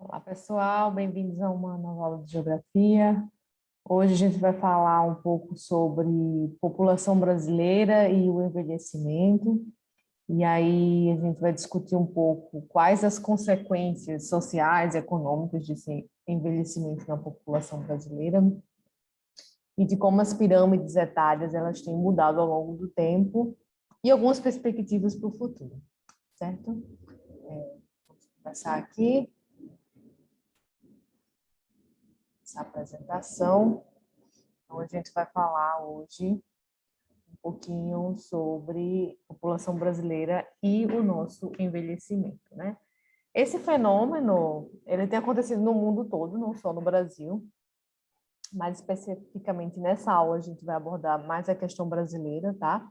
Olá, pessoal, bem-vindos a uma nova aula de Geografia. Hoje a gente vai falar um pouco sobre população brasileira e o envelhecimento. E aí a gente vai discutir um pouco quais as consequências sociais e econômicas desse envelhecimento na população brasileira e de como as pirâmides etárias elas têm mudado ao longo do tempo e algumas perspectivas para o futuro, certo? Vamos começar aqui essa apresentação. Então, a gente vai falar hoje um pouquinho sobre a população brasileira e o nosso envelhecimento, né? Esse fenômeno, ele tem acontecido no mundo todo, não só no Brasil, mas especificamente nessa aula a gente vai abordar mais a questão brasileira, tá?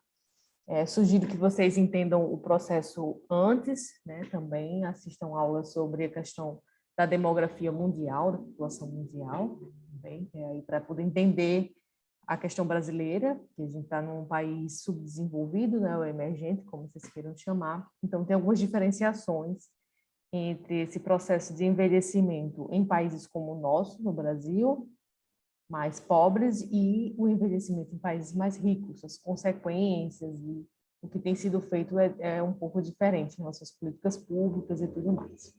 Sugiro que vocês entendam o processo antes, né? Também assistam aulas sobre a questão da demografia mundial, da população mundial, também, aí para poder entender a questão brasileira, que a gente está num país subdesenvolvido, né, ou emergente, como vocês queiram chamar. Então, tem algumas diferenciações entre esse processo de envelhecimento em países como o nosso, no Brasil, mais pobres, e o envelhecimento em países mais ricos. As consequências e o que tem sido feito é um pouco diferente em nossas políticas públicas e tudo mais.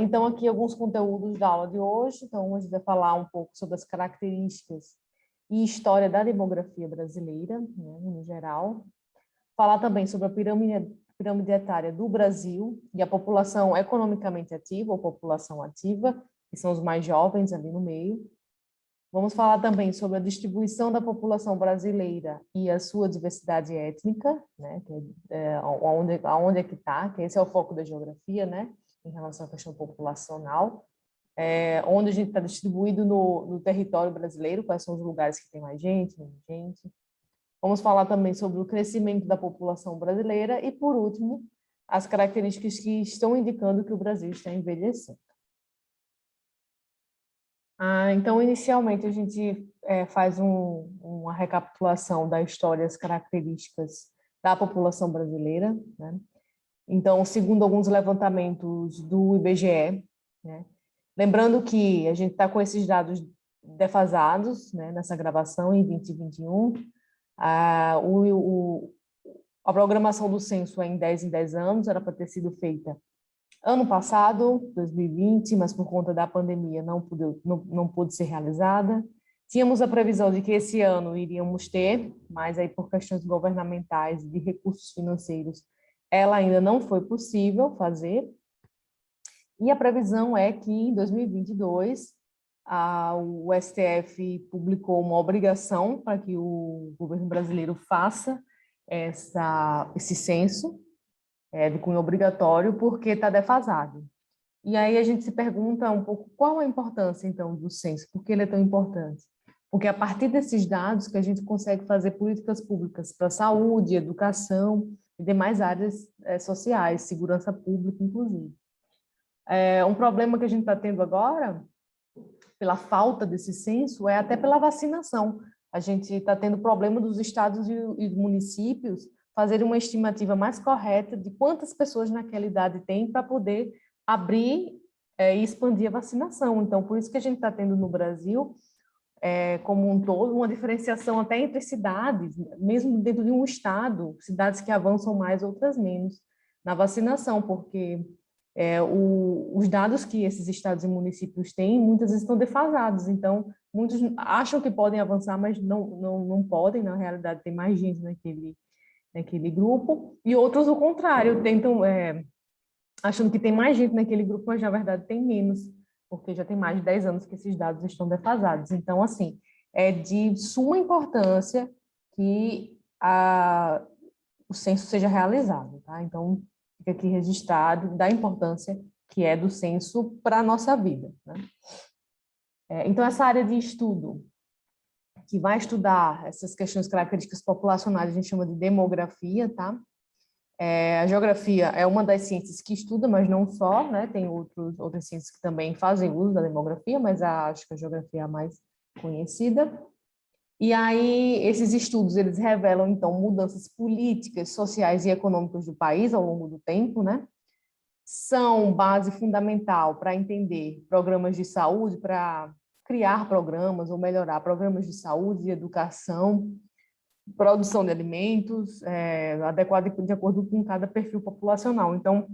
Então, aqui alguns conteúdos da aula de hoje. Então, a gente vai falar um pouco sobre as características e história da demografia brasileira, né, no geral. Falar também sobre a pirâmide etária do Brasil e a população economicamente ativa ou população ativa, que são os mais jovens ali no meio. Vamos falar também sobre a distribuição da população brasileira e a sua diversidade étnica, né, que aonde é que está, que esse é o foco da geografia, né, em relação à questão populacional, onde a gente está distribuído no território brasileiro, quais são os lugares que tem mais gente, menos gente. Vamos falar também sobre o crescimento da população brasileira e, por último, as características que estão indicando que o Brasil está envelhecendo. Então, inicialmente, a gente faz uma recapitulação da história e as características da população brasileira, né? Então, segundo alguns levantamentos do IBGE, né? Lembrando que a gente está com esses dados defasados, né, nessa gravação em 2021, a programação do censo é em 10 anos, era para ter sido feita ano passado, 2020, mas por conta da pandemia não pôde ser realizada. Tínhamos a previsão de que esse ano iríamos ter, mas aí por questões governamentais e de recursos financeiros, ela ainda não foi possível fazer. E a previsão é que em 2022, o STF publicou uma obrigação para que o governo brasileiro faça esse censo, de cunho obrigatório, porque está defasado. E aí a gente se pergunta um pouco qual a importância, então, do censo, por que ele é tão importante? Porque é a partir desses dados que a gente consegue fazer políticas públicas para saúde, educação e demais áreas sociais, segurança pública, inclusive. Um problema que a gente está tendo agora, pela falta desse censo, é até pela vacinação. A gente está tendo problema dos estados e municípios fazerem uma estimativa mais correta de quantas pessoas naquela idade tem para poder abrir e expandir a vacinação. Então, por isso que a gente está tendo no Brasil, como um todo, uma diferenciação até entre cidades, mesmo dentro de um estado, cidades que avançam mais, outras menos, na vacinação, porque os dados que esses estados e municípios têm, muitas vezes estão defasados, então muitos acham que podem avançar, mas não podem, na realidade tem mais gente naquele grupo, e outros, o contrário, tentam, achando que tem mais gente naquele grupo, mas na verdade tem menos, porque já tem mais de 10 anos que esses dados estão defasados. Então, assim, é de suma importância que o censo seja realizado, tá? Então, fica aqui registrado da importância que é do censo para a nossa vida, né? Então, essa área de estudo, que vai estudar essas questões características populacionais, a gente chama de demografia, tá? A geografia é uma das ciências que estuda, mas não só, né? Tem outras ciências que também fazem uso da demografia, mas acho que a geografia é a mais conhecida. E aí, esses estudos, eles revelam, então, mudanças políticas, sociais e econômicas do país ao longo do tempo, né? são base fundamental para entender programas de saúde, para criar programas ou melhorar programas de saúde e educação, produção de alimentos, adequado de acordo com cada perfil populacional. Então,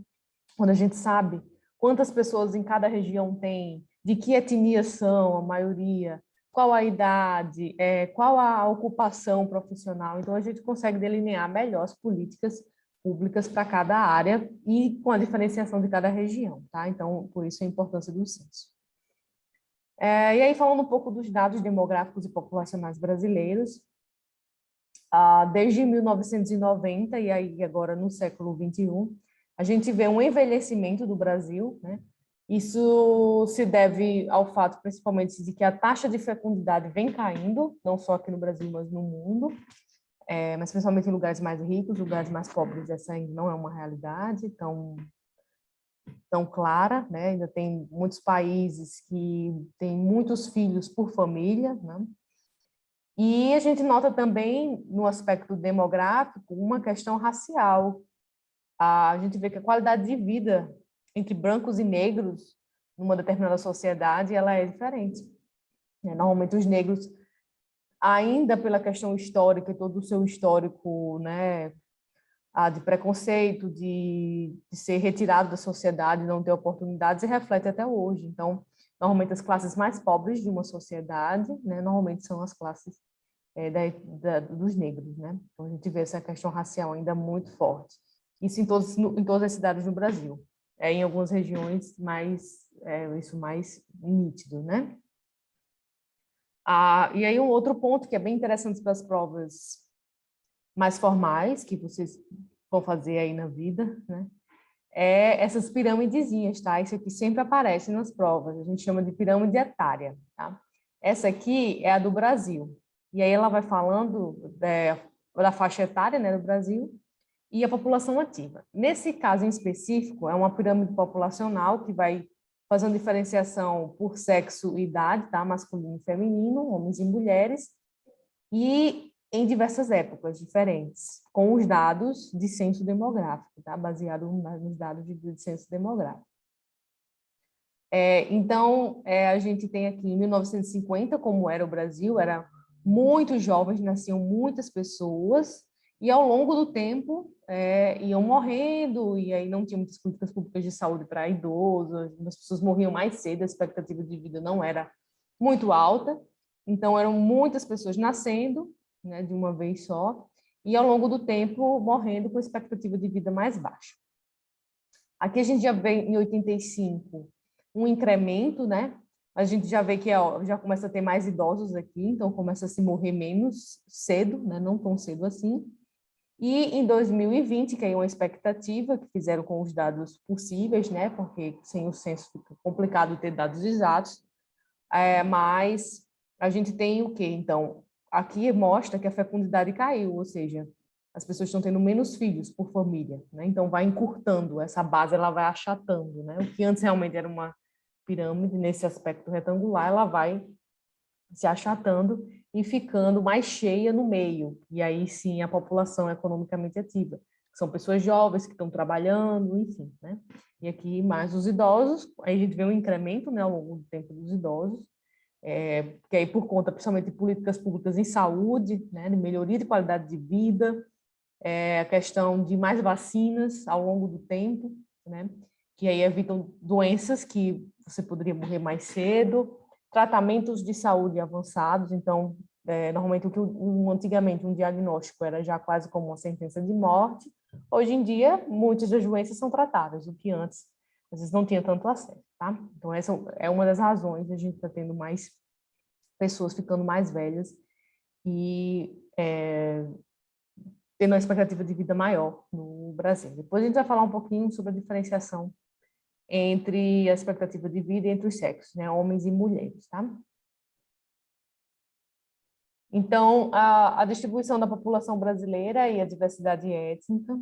quando a gente sabe quantas pessoas em cada região tem, de que etnia são a maioria, qual a idade, qual a ocupação profissional, então a gente consegue delinear melhor as políticas públicas para cada área e com a diferenciação de cada região, tá? Então, por isso a importância do censo. E aí, falando um pouco dos dados demográficos e populacionais brasileiros, desde 1990 e aí agora no século XXI, a gente vê um envelhecimento do Brasil, né? Isso se deve ao fato, principalmente, de que a taxa de fecundidade vem caindo, não só aqui no Brasil, mas no mundo, mas principalmente em lugares mais ricos, lugares mais pobres, essa ainda não é uma realidade tão clara, né? Ainda tem muitos países que têm muitos filhos por família, né? E a gente nota também, no aspecto demográfico, uma questão racial. A gente vê que a qualidade de vida entre brancos e negros numa determinada sociedade ela é diferente. Normalmente os negros, ainda pela questão histórica e todo o seu histórico, né, de preconceito, de ser retirado da sociedade, não ter oportunidades, e reflete até hoje. Então, normalmente as classes mais pobres de uma sociedade, né, normalmente são as classes dos negros, né? Então a gente vê essa questão racial ainda muito forte. Isso em todas as cidades no Brasil. Em algumas regiões isso mais nítido, né? E aí um outro ponto que é bem interessante para as provas mais formais, que vocês vão fazer aí na vida, né? Essas pirâmidezinhas, tá? Isso aqui sempre aparece nas provas, a gente chama de pirâmide etária, tá? Essa aqui é a do Brasil. E aí ela vai falando da faixa etária, né, do Brasil e a população ativa. Nesse caso em específico, é uma pirâmide populacional que vai fazendo diferenciação por sexo e idade, tá? Masculino e feminino, homens e mulheres, e em diversas épocas diferentes, com os dados de censo demográfico, tá? Baseado nos dados de censo demográfico. Então, a gente tem aqui em 1950, como era o Brasil, era muitos jovens, nasciam muitas pessoas, e ao longo do tempo iam morrendo, e aí não tinha muitas políticas públicas de saúde para idosos, as pessoas morriam mais cedo, a expectativa de vida não era muito alta, então eram muitas pessoas nascendo, né, de uma vez só, e ao longo do tempo morrendo com expectativa de vida mais baixa. Aqui a gente já vê em 85 um incremento, né? A gente já vê que já começa a ter mais idosos aqui, então começa a se morrer menos cedo, né? Não tão cedo assim. E em 2020, que é uma expectativa que fizeram com os dados possíveis, né? Porque sem o censo fica complicado ter dados exatos, mas a gente tem o quê? Então, aqui mostra que a fecundidade caiu, ou seja, as pessoas estão tendo menos filhos por família, né? Então vai encurtando, essa base ela vai achatando, né? O que antes realmente era uma pirâmide nesse aspecto retangular, ela vai se achatando e ficando mais cheia no meio. E aí sim a população economicamente ativa, que são pessoas jovens que estão trabalhando, enfim, né? E aqui mais os idosos, aí a gente vê um incremento, né, ao longo do tempo dos idosos, que aí por conta principalmente de políticas públicas em saúde, né, de melhoria de qualidade de vida, a questão de mais vacinas ao longo do tempo, né, que aí evitam doenças que você poderia morrer mais cedo, tratamentos de saúde avançados, então, normalmente antigamente um diagnóstico era já quase como uma sentença de morte, hoje em dia muitas das doenças são tratáveis, o que antes às vezes não tinha tanto acesso, tá? Então essa é uma das razões a gente está tendo mais pessoas ficando mais velhas e tendo uma expectativa de vida maior no Brasil. Depois a gente vai falar um pouquinho sobre a diferenciação entre a expectativa de vida e entre os sexos, né, homens e mulheres, tá? Então, a distribuição da população brasileira e a diversidade étnica.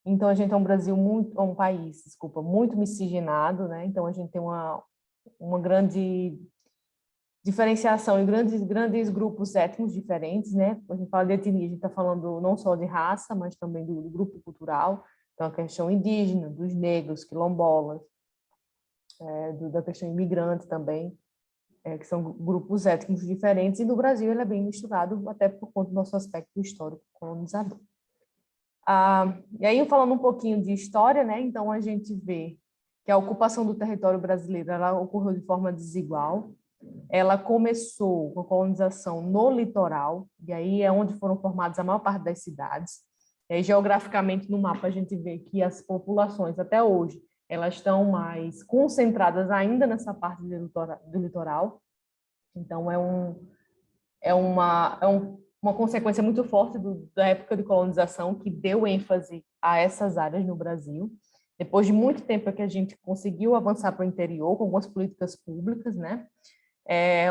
Então, a gente é um país, desculpa, muito miscigenado, né? Então, a gente tem uma grande diferenciação em grandes grupos étnicos diferentes, né? Quando a gente fala de etnia, a gente está falando não só de raça, mas também do grupo cultural. Então, a questão indígena, dos negros, quilombolas, da questão imigrante também, que são grupos étnicos diferentes, e no Brasil ele é bem misturado, até por conta do nosso aspecto histórico colonizador. E aí, falando um pouquinho de história, né? Então, a gente vê que a ocupação do território brasileiro ela ocorreu de forma desigual. Ela começou com a colonização no litoral, e aí é onde foram formadas a maior parte das cidades. E aí, geograficamente, no mapa, a gente vê que as populações, até hoje, elas estão mais concentradas ainda nessa parte do litoral. Então, uma consequência muito forte da época de colonização, que deu ênfase a essas áreas no Brasil. Depois de muito tempo é que a gente conseguiu avançar para o interior com algumas políticas públicas, né?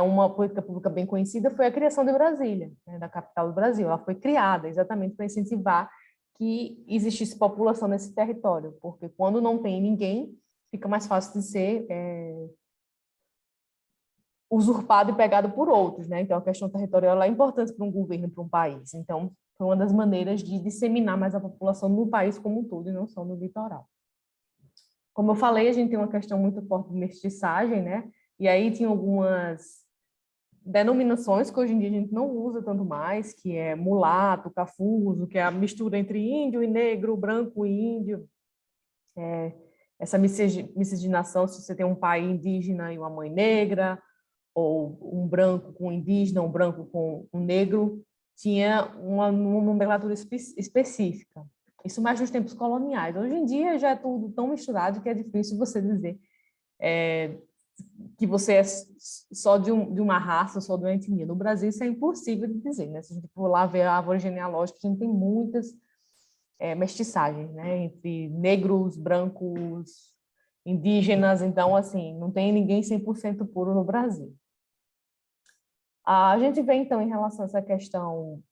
Uma política pública bem conhecida foi a criação de Brasília, né, da capital do Brasil. Ela foi criada exatamente para incentivar que existisse população nesse território, porque quando não tem ninguém, fica mais fácil de ser usurpado e pegado por outros, né? Então, a questão territorial é importante para um governo, para um país. Então, foi uma das maneiras de disseminar mais a população no país como um todo e não só no litoral. Como eu falei, a gente tem uma questão muito forte de mestiçagem, né? E aí tinha algumas denominações que hoje em dia a gente não usa tanto mais, que é mulato, cafuso, que é a mistura entre índio e negro, branco e índio. Essa miscigenação, se você tem um pai indígena e uma mãe negra, ou um branco com indígena, um branco com um negro, tinha uma nomenclatura específica. Isso mais nos tempos coloniais. Hoje em dia já é tudo tão misturado que é difícil você dizer que você é só de uma raça, só de uma etnia. No Brasil isso é impossível de dizer, né? Se a gente for lá ver a árvore genealógica, a gente tem muitas mestiçagens, né? Entre negros, brancos, indígenas, então, assim, não tem ninguém 100% puro no Brasil. A gente vê, então, em relação a essa questão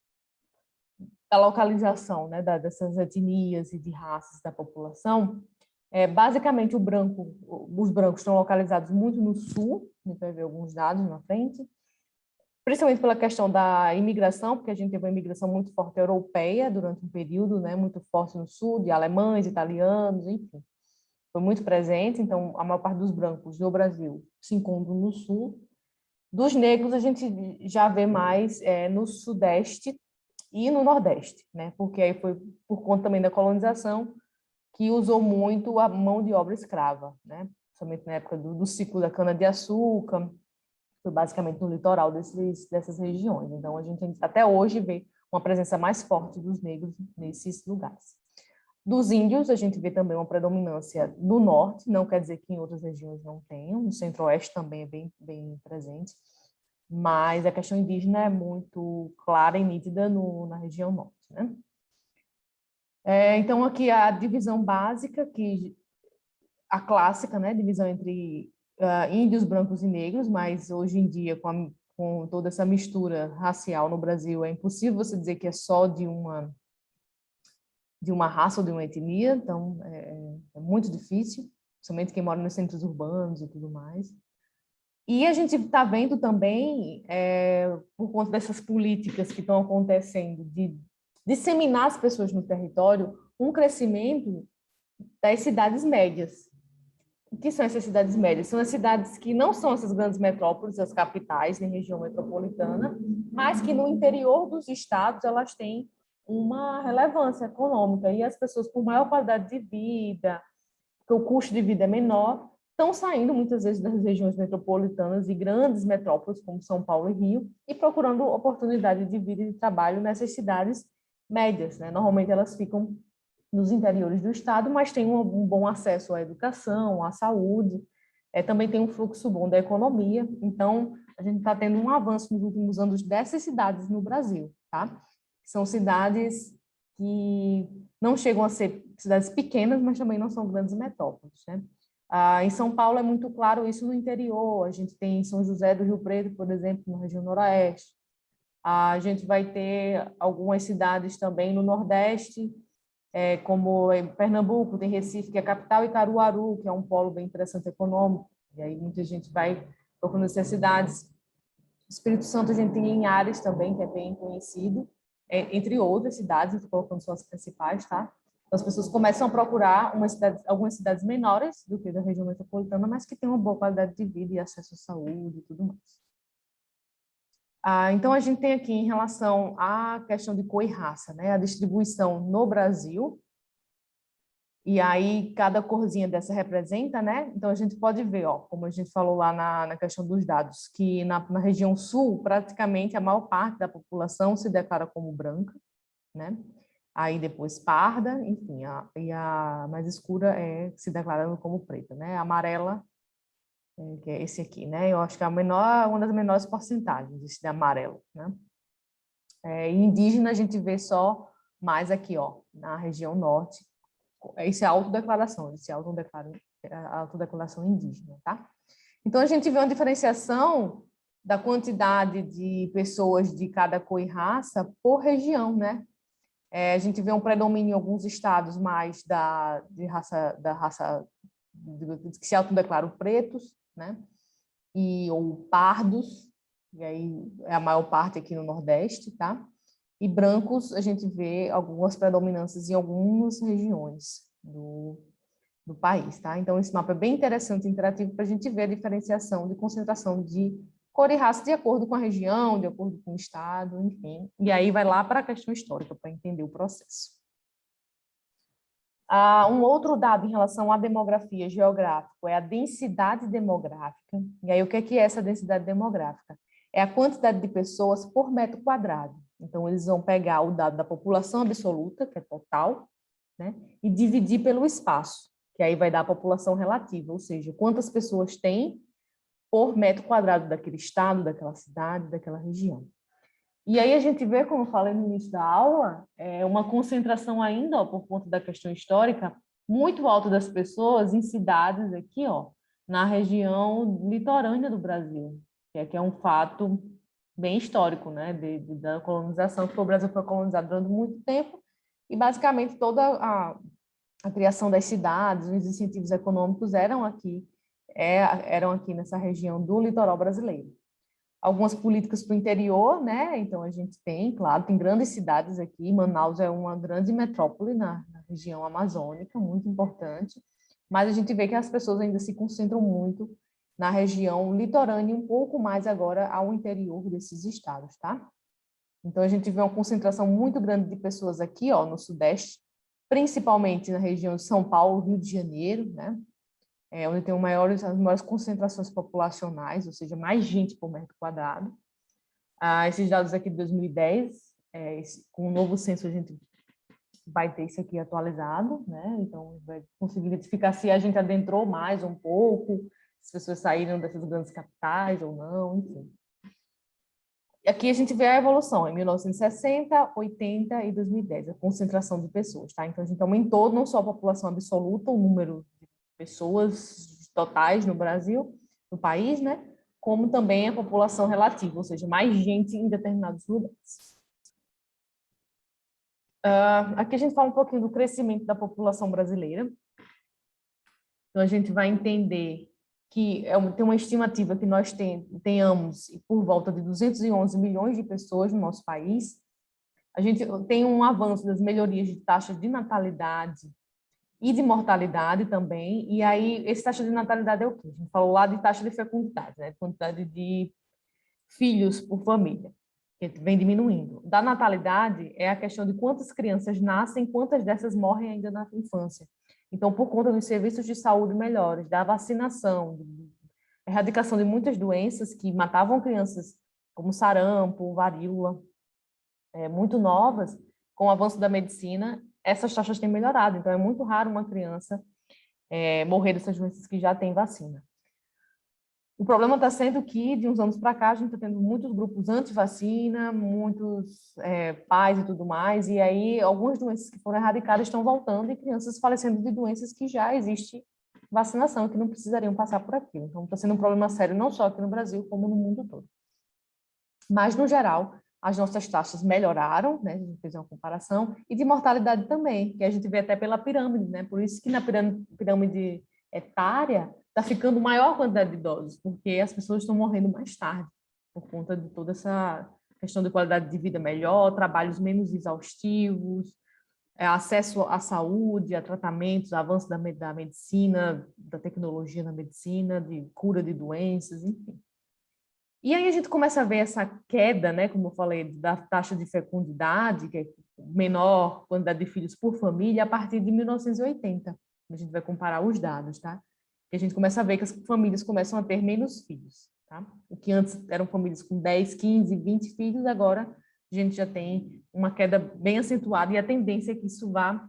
da localização, né, dessas etnias e de raças da população, basicamente os brancos estão localizados muito no sul, a gente vai ver alguns dados na frente, principalmente pela questão da imigração, porque a gente teve uma imigração muito forte europeia durante um período, né, muito forte no sul, de alemães, italianos, enfim. Foi muito presente, então a maior parte dos brancos do Brasil se encontram no sul. Dos negros, a gente já vê mais no Sudeste e no Nordeste, né? Porque aí foi por conta também da colonização que usou muito a mão de obra escrava, né? Somente na época do ciclo da cana-de-açúcar, foi basicamente no litoral dessas regiões. Então, a gente até hoje vê uma presença mais forte dos negros nesses lugares. Dos índios, a gente vê também uma predominância no norte, não quer dizer que em outras regiões não tenham, no centro-oeste também é bem presente, mas a questão indígena é muito clara e nítida na região norte, né? Então, aqui a divisão básica, a clássica, né? Divisão entre índios, brancos e negros, mas hoje em dia, com toda essa mistura racial no Brasil, é impossível você dizer que é só de uma raça ou de uma etnia, então é muito difícil, somente quem mora nos centros urbanos e tudo mais. E a gente está vendo também, por conta dessas políticas que estão acontecendo, de disseminar as pessoas no território, um crescimento das cidades médias. O que são essas cidades médias? São as cidades que não são essas grandes metrópoles, as capitais, nem região metropolitana, mas que no interior dos estados elas têm uma relevância econômica. E as pessoas com maior qualidade de vida, porque o custo de vida é menor, estão saindo muitas vezes das regiões metropolitanas e grandes metrópoles, como São Paulo e Rio, e procurando oportunidade de vida e de trabalho nessas cidades médias, né? Normalmente elas ficam nos interiores do estado, mas têm um bom acesso à educação, à saúde, também tem um fluxo bom da economia. Então, a gente está tendo um avanço nos últimos anos dessas cidades no Brasil, tá? São cidades que não chegam a ser cidades pequenas, mas também não são grandes metrópoles, né? Em São Paulo é muito claro isso no interior. A gente tem São José do Rio Preto, por exemplo, na região noroeste. A gente vai ter algumas cidades também no Nordeste, como em Pernambuco, tem Recife, que é a capital, e Caruaru, que é um polo bem interessante econômico. E aí muita gente vai procurando essas cidades. Espírito Santo a gente tem em Ares também, que é bem conhecido, entre outras cidades, estou colocando só as principais, tá? As pessoas começam a procurar algumas cidades menores do que da região metropolitana, mas que têm uma boa qualidade de vida e acesso à saúde e tudo mais. Então, a gente tem aqui, em relação à questão de cor e raça, né, a distribuição no Brasil, e aí cada corzinha dessa representa, né? Então, a gente pode ver, ó, como a gente falou lá na questão dos dados, que na região sul, praticamente a maior parte da população se declara como branca, né? Aí depois parda, enfim, e a mais escura se declarando como preta, né? A amarela, que é esse aqui, né? Eu acho que é uma das menores porcentagens, esse de amarelo, né? E indígena a gente vê só mais aqui, ó, na região norte. Isso é autodeclaração, eles se autodeclaram, a autodeclaração indígena, tá? Então, a gente vê uma diferenciação da quantidade de pessoas de cada cor e raça por região, né? A gente vê um predomínio em alguns estados mais da raça que se autodeclaram pretos, né? Ou pardos, e aí é a maior parte aqui no Nordeste, tá? E brancos, a gente vê algumas predominâncias em algumas regiões do país, tá? Então, esse mapa é bem interessante e interativo para a gente ver a diferenciação de concentração de cor e raça de acordo com a região, de acordo com o estado, enfim. E aí vai lá para a questão histórica, para entender o processo. Um outro dado em relação à demografia geográfica é a densidade demográfica. E aí, o que é essa densidade demográfica? É a quantidade de pessoas por metro quadrado. Então, eles vão pegar o dado da população absoluta, que é total, né, e dividir pelo espaço, que aí vai dar a população relativa, ou seja, quantas pessoas tem por metro quadrado daquele estado, daquela cidade, daquela região. E aí a gente vê, como eu falei no início da aula, uma concentração ainda, ó, por conta da questão histórica, muito alta das pessoas em cidades aqui, ó, na região litorânea do Brasil, que é um fato bem histórico, né, da colonização, porque o Brasil foi colonizado durante muito tempo e basicamente toda a criação das cidades, os incentivos econômicos eram aqui nessa região do litoral brasileiro. Algumas políticas para o interior, né? Então a gente tem, claro, tem grandes cidades aqui. Manaus é uma grande metrópole na região amazônica, muito importante. Mas a gente vê que as pessoas ainda se concentram muito na região litorânea, um pouco mais agora ao interior desses estados, tá? Então a gente vê uma concentração muito grande de pessoas aqui, ó, no Sudeste, principalmente na região de São Paulo, Rio de Janeiro, né? Onde tem as maiores concentrações populacionais, ou seja, mais gente por metro quadrado. Esses dados aqui de 2010, com o novo censo a gente vai ter isso aqui atualizado, né? Então, vai conseguir identificar se a gente adentrou mais um pouco, se as pessoas saíram dessas grandes capitais ou não, enfim. E aqui a gente vê a evolução, em 1960, 80 e 2010, a concentração de pessoas, tá? Então, a gente aumentou não só a população absoluta, o número de pessoas totais no Brasil, no país, né? Como também a população relativa, ou seja, mais gente em determinados lugares. Aqui a gente fala um pouquinho do crescimento da população brasileira. Então, a gente vai entender que tem uma estimativa que nós tenhamos por volta de 211 milhões de pessoas no nosso país. A gente tem um avanço das melhorias de taxas de natalidade e de mortalidade também. E aí, esse taxa de natalidade é o quê? A gente falou lá de taxa de fecundidade, né? Quantidade de filhos por família, que vem diminuindo. Da natalidade é a questão de quantas crianças nascem, quantas dessas morrem ainda na infância. Então, por conta dos serviços de saúde melhores, da vacinação, erradicação de muitas doenças que matavam crianças, como sarampo, varíola, muito novas, com o avanço da medicina, essas taxas têm melhorado. Então, é muito raro uma criança morrer dessas doenças que já têm vacina. O problema está sendo que, de uns anos para cá, a gente está tendo muitos grupos anti-vacina, muitos pais e tudo mais, e aí algumas doenças que foram erradicadas estão voltando e crianças falecendo de doenças que já existe vacinação, que não precisariam passar por aquilo. Então, está sendo um problema sério não só aqui no Brasil, como no mundo todo. Mas, no geral, as nossas taxas melhoraram, né? A gente fez uma comparação, e de mortalidade também, que a gente vê até pela pirâmide, né? Por isso que na pirâmide etária está ficando maior a quantidade de idosos, porque as pessoas estão morrendo mais tarde, por conta de toda essa questão de qualidade de vida melhor, trabalhos menos exaustivos, acesso à saúde, a tratamentos, avanço da medicina, da tecnologia na medicina, de cura de doenças, enfim. E aí a gente começa a ver essa queda, né, como eu falei, da taxa de fecundidade, que é menor quantidade de filhos por família, a partir de 1980. A gente vai comparar os dados, tá? E a gente começa a ver que as famílias começam a ter menos filhos, tá? O que antes eram famílias com 10, 15, 20 filhos, agora a gente já tem uma queda bem acentuada e a tendência é que isso vá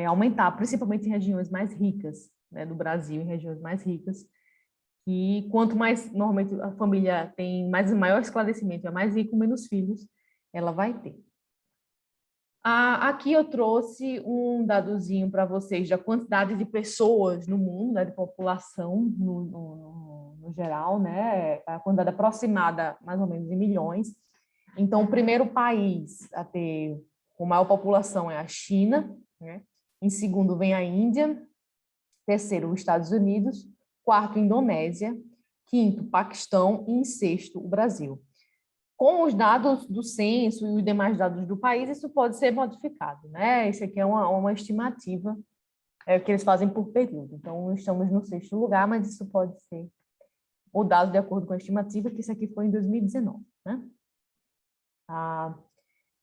aumentar, principalmente em regiões mais ricas, né, do Brasil, em regiões mais ricas. E quanto mais, normalmente, a família tem maior esclarecimento, é mais rico, menos filhos ela vai ter. Aqui eu trouxe um dadozinho para vocês da quantidade de pessoas no mundo, né, de população no geral, né, a quantidade aproximada, mais ou menos, em milhões. Então, o primeiro país a ter com maior população é a China, né? Em segundo vem a Índia, terceiro, os Estados Unidos, quarto, Indonésia, quinto, Paquistão e em sexto, o Brasil. Com os dados do censo e os demais dados do país, isso pode ser modificado, né? Isso aqui é uma estimativa que eles fazem por período. Então, estamos no sexto lugar, mas isso pode ser mudado de acordo com a estimativa, que isso aqui foi em 2019, né?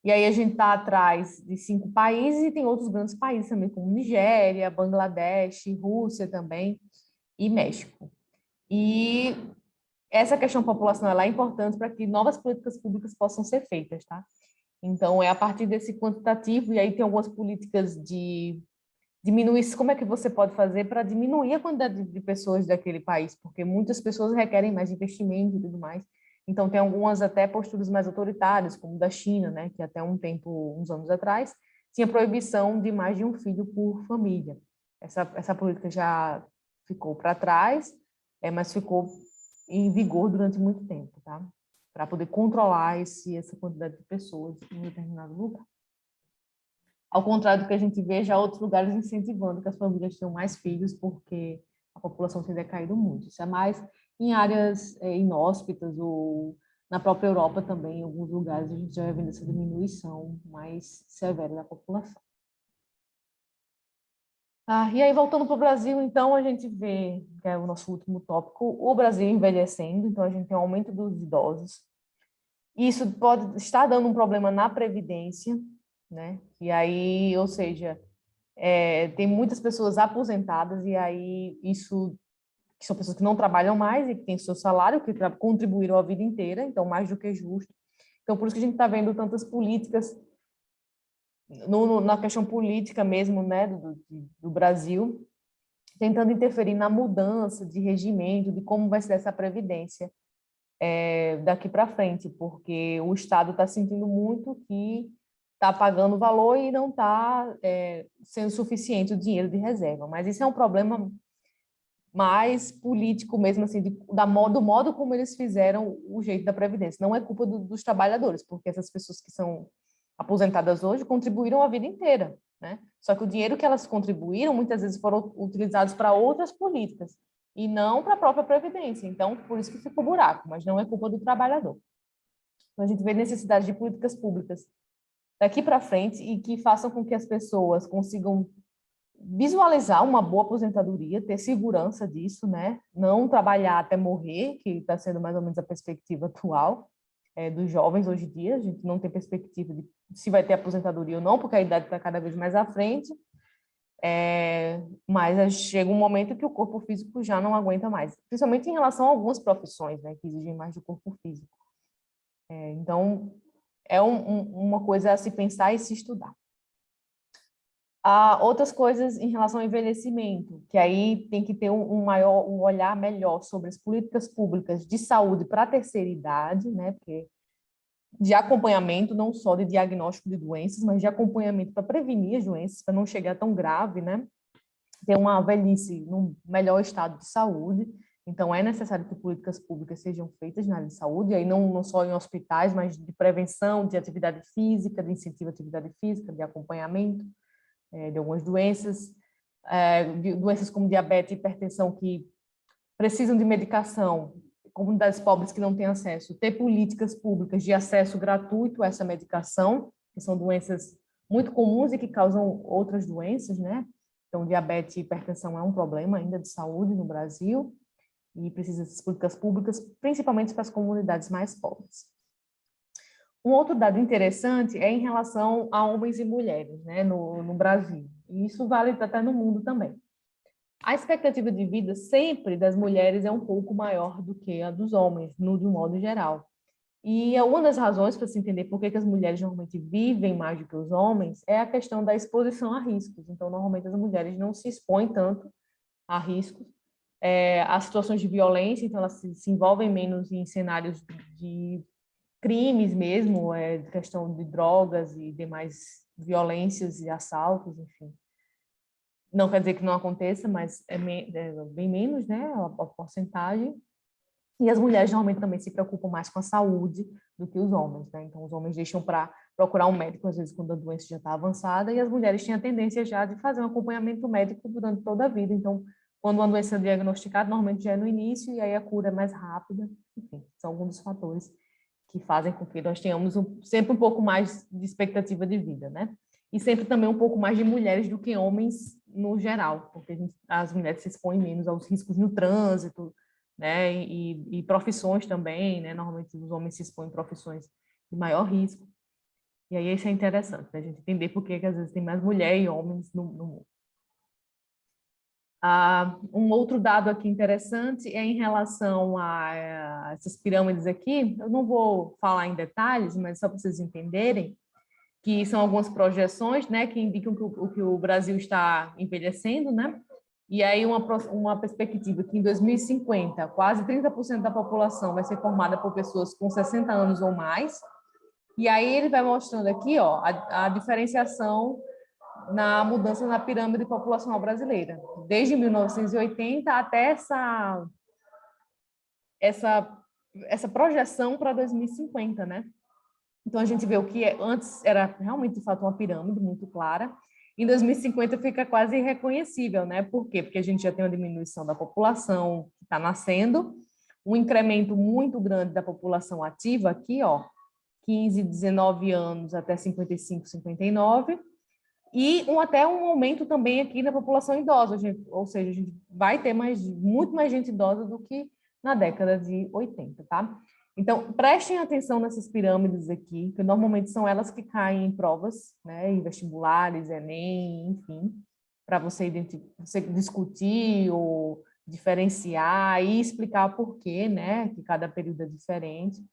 E aí a gente está atrás de 5 países e tem outros grandes países também, como Nigéria, Bangladesh, Rússia também e México. E essa questão populacional é importante para que novas políticas públicas possam ser feitas, tá? Então, é a partir desse quantitativo, e aí tem algumas políticas de diminuir, como é que você pode fazer para diminuir a quantidade de pessoas daquele país, porque muitas pessoas requerem mais investimento e tudo mais. Então, tem algumas até posturas mais autoritárias, como da China, né, que até uns anos atrás, tinha proibição de mais de um filho por família. Essa política já ficou para trás, mas ficou em vigor durante muito tempo, tá? Para poder controlar essa quantidade de pessoas em um determinado lugar. Ao contrário do que a gente vê, já outros lugares incentivando que as famílias tenham mais filhos, porque a população tem decaído muito. Isso é mais em áreas inóspitas ou na própria Europa também, em alguns lugares, a gente já vai vendo essa diminuição mais severa da população. E aí, voltando para o Brasil, então, a gente vê, que é o nosso último tópico, o Brasil envelhecendo, então a gente tem um aumento dos idosos. Isso pode estar dando um problema na Previdência, né? E aí, ou seja, tem muitas pessoas aposentadas e aí isso que são pessoas que não trabalham mais e que têm seu salário, que contribuíram a vida inteira, então mais do que justo. Então, por isso que a gente está vendo tantas políticas na questão política mesmo, né, do Brasil, tentando interferir na mudança de regimento, de como vai ser essa previdência daqui para frente, porque o Estado está sentindo muito que está pagando valor e não está sendo suficiente o dinheiro de reserva. Mas isso é um problema mais político mesmo, assim, do modo como eles fizeram o jeito da Previdência. Não é culpa dos trabalhadores, porque essas pessoas que são aposentadas hoje contribuíram a vida inteira, né? Só que o dinheiro que elas contribuíram, muitas vezes foram utilizados para outras políticas e não para a própria Previdência. Então, por isso que ficou buraco, mas não é culpa do trabalhador. Então, a gente vê necessidade de políticas públicas daqui para frente e que façam com que as pessoas consigam visualizar uma boa aposentadoria, ter segurança disso, né? Não trabalhar até morrer, que está sendo mais ou menos a perspectiva atual dos jovens hoje em dia. A gente não tem perspectiva de se vai ter aposentadoria ou não, porque a idade está cada vez mais à frente. Mas chega um momento que o corpo físico já não aguenta mais, principalmente em relação a algumas profissões, né, que exigem mais do corpo físico. Então, é uma coisa a se pensar e se estudar. Há outras coisas em relação ao envelhecimento, que aí tem que ter um olhar melhor sobre as políticas públicas de saúde para a terceira idade, né? Porque de acompanhamento, não só de diagnóstico de doenças, mas de acompanhamento para prevenir as doenças, para não chegar tão grave, né? Ter uma velhice num melhor estado de saúde. Então, é necessário que políticas públicas sejam feitas na área de saúde, e aí não só em hospitais, mas de prevenção, de atividade física, de incentivo à atividade física, de acompanhamento de algumas doenças, doenças como diabetes e hipertensão que precisam de medicação, comunidades pobres que não têm acesso, ter políticas públicas de acesso gratuito a essa medicação, que são doenças muito comuns e que causam outras doenças, né? Então, diabetes e hipertensão é um problema ainda de saúde no Brasil e precisa de políticas públicas, principalmente para as comunidades mais pobres. Um outro dado interessante é em relação a homens e mulheres, né, no Brasil. E isso vale até no mundo também. A expectativa de vida sempre das mulheres é um pouco maior do que a dos homens, de um modo geral. E uma das razões para se entender por que as mulheres normalmente vivem mais do que os homens é a questão da exposição a riscos. Então, normalmente as mulheres não se expõem tanto a riscos, a situações de violência, então elas se envolvem menos em cenários de crimes mesmo, questão de drogas e demais violências e assaltos, enfim. Não quer dizer que não aconteça, mas é bem menos, né, a porcentagem. E as mulheres normalmente também se preocupam mais com a saúde do que os homens, né? Então, os homens deixam para procurar um médico, às vezes, quando a doença já está avançada, e as mulheres têm a tendência já de fazer um acompanhamento médico durante toda a vida. Então, quando uma doença é diagnosticada, normalmente já é no início, e aí a cura é mais rápida. Enfim, são alguns dos fatores que fazem com que nós tenhamos sempre um pouco mais de expectativa de vida, né? E sempre também um pouco mais de mulheres do que homens no geral, porque as mulheres se expõem menos aos riscos no trânsito, né? E profissões também, né? Normalmente os homens se expõem em profissões de maior risco. E aí isso é interessante, né? A gente entender por que às vezes tem mais mulher e homens no mundo. Um outro dado aqui interessante é em relação a essas pirâmides aqui. Eu não vou falar em detalhes, mas só para vocês entenderem que são algumas projeções, né, que indicam que o Brasil está envelhecendo, né? E aí uma perspectiva que em 2050 quase 30% da população vai ser formada por pessoas com 60 anos ou mais. E aí ele vai mostrando aqui, ó, a diferenciação na mudança na pirâmide populacional brasileira, desde 1980 até essa projeção para 2050, né? Então a gente vê o que antes era realmente de fato uma pirâmide muito clara. Em 2050 fica quase irreconhecível, né? Por quê? Porque a gente já tem uma diminuição da população que está nascendo, um incremento muito grande da população ativa aqui, ó, 15, 19 anos até 55, 59, e até um aumento também aqui na população idosa, ou seja, a gente vai ter muito mais gente idosa do que na década de 80, tá? Então, prestem atenção nessas pirâmides aqui, que normalmente são elas que caem em provas, né, em vestibulares, Enem, enfim, para você discutir ou diferenciar e explicar por quê, né, que cada período é diferente.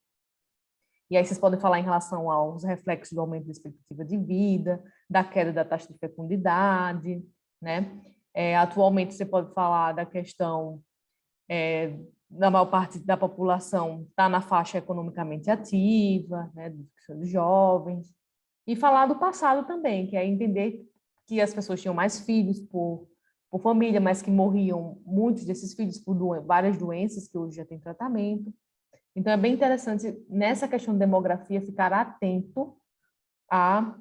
E aí vocês podem falar em relação aos reflexos do aumento da expectativa de vida, da queda da taxa de fecundidade, né? Atualmente você pode falar da questão da maior parte da população está na faixa economicamente ativa, né, dos jovens, e falar do passado também, que é entender que as pessoas tinham mais filhos por família, mas que morriam muitos desses filhos por várias doenças que hoje já tem tratamento. Então, é bem interessante, nessa questão de demografia, ficar atento a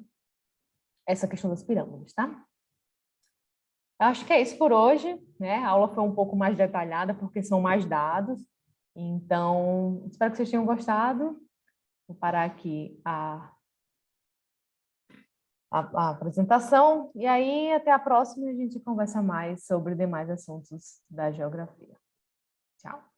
essa questão das pirâmides, tá? Eu acho que é isso por hoje, né? A aula foi um pouco mais detalhada, porque são mais dados. Então, espero que vocês tenham gostado. Vou parar aqui a apresentação. E aí, até a próxima, a gente conversa mais sobre demais assuntos da geografia. Tchau.